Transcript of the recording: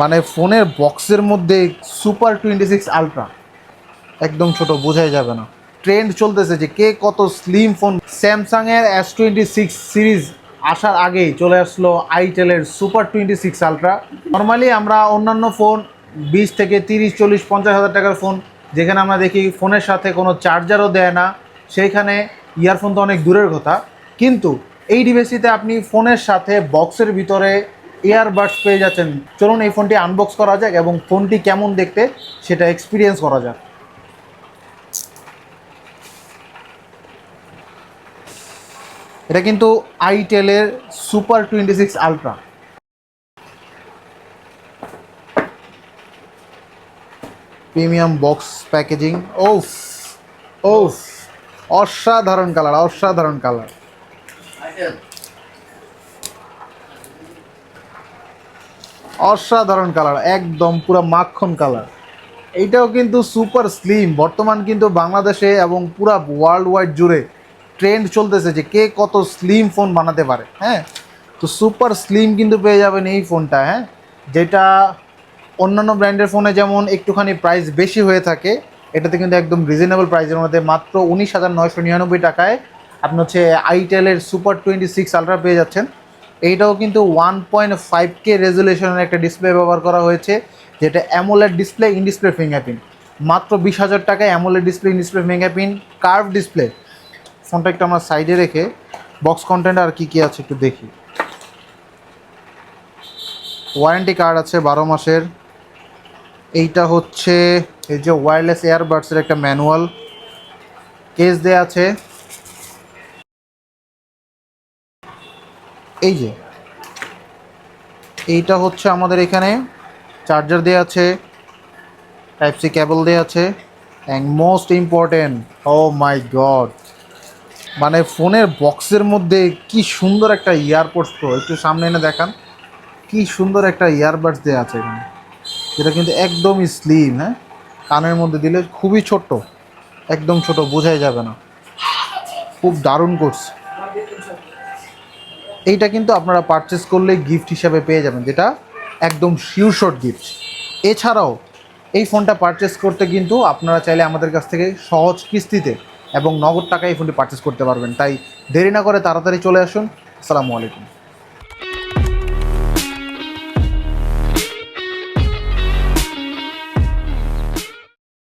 মানে ফোনের বক্সের মধ্যে সুপার 26 আলট্রা, একদম ছোট, বোঝাই যাবে না। ট্রেন্ড চলতেছে যে কে কত স্লিম ফোন। স্যামসাংয়ের S26 সিরিজ আসার আগেই চলে আসলো আইটেলের সুপার 26 আলট্রা। নর্মালি আমরা অন্যান্য ফোন 20 থেকে 30, 40, 50 হাজার টাকার ফোন, যেখানে আমরা দেখি ফোনের সাথে কোনো চার্জারও দেয় না, সেইখানে ইয়ারফোন তো অনেক দূরের কথা, কিন্তু এই ডিভাইসটিতে আপনি ফোনের সাথে বক্সের ভিতরে ইয়ারবাডস পেয়ে যাচ্ছেন। চলুন এই ফোনটি আনবক্স করা যাক এবং ফোনটি কেমন দেখতে সেটা এক্সপিরিয়েন্স করা যাক। এটা কিন্তু আইটেলের super 26 ultra. Premium box packaging. ওফ ওফ, অসাধারণ কালার, অসাধারণ কালার। অসাধারণ কালার, একদম পুরো মাখন কালার। এইটাও কিন্তু সুপার স্লিম। বর্তমান কিন্তু বাংলাদেশে এবং পুরা ওয়ার্ল্ড ওয়াইড জুড়ে ট্রেন্ড চলতেছে যে কে কত স্লিম ফোন বানাতে পারে। হ্যাঁ, তো সুপার স্লিম কিন্তু পেয়ে যাবেন এই ফোনটা। হ্যাঁ, যেটা অন্যান্য ব্র্যান্ডের ফোনে যেমন একটুখানি প্রাইস বেশি হয়ে থাকে, এটাতে কিন্তু একদম রিজনেবল প্রাইসের মধ্যে মাত্র 19,999 টাকায় আপনি হচ্ছে আইটেলের সুপার 26 আলট্রা পেয়ে যাচ্ছেন। এইটাও কিন্তু 1.5K রেজুলেশনের একটা ডিসপ্লে ব্যবহার করা হয়েছে, যেটা AMOLED display, in display fingerprint. মাত্র 20,000 টাকায় AMOLED display, in display fingerprint, curve display. ফোনটা একটু আমরা সাইডে রেখে বক্স কন্টেন্ট আর কী আছে একটু দেখি। ওয়ারেন্টি কার্ড আছে 12 মাসের। এইটা হচ্ছে এই যে ওয়্যারলেস এয়ারবাডসের একটা ম্যানুয়াল, কেস দেয়া আছে। এই যে এইটা হচ্ছে আমাদের এখানে চার্জার দেয়া আছে, টাইপ সি কেবল দেয়া আছে, and most important, oh my god, মানে ফোনের বক্সের মধ্যে কি সুন্দর একটা ইয়ারপডস প্রো। একটু সামনে এনে দেখান, কি সুন্দর একটা ইয়ারবাডস দেওয়া আছে এখানে, যেটা কিন্তু একদমই স্লিম। হ্যাঁ, কানের মধ্যে দিলে খুবই ছোট্ট, একদম ছোট, বোঝাই যাবে না, খুব দারুণ করছে। এইটা কিন্তু আপনারা পারচেস করলে গিফট হিসাবে পেয়ে যাবেন, যেটা একদম শিওর শর্ট গিফট। এছাড়াও এই ফোনটা পারচেস করতে কিন্তু আপনারা চাইলে আমাদের কাছ থেকে সহজ কিস্তিতে এবং নগদ টাকায় এই ফোনটি পারচেস করতে পারবেন। তাই দেরি না করে তাড়াতাড়ি চলে আসুন। আসসালামু আলাইকুম।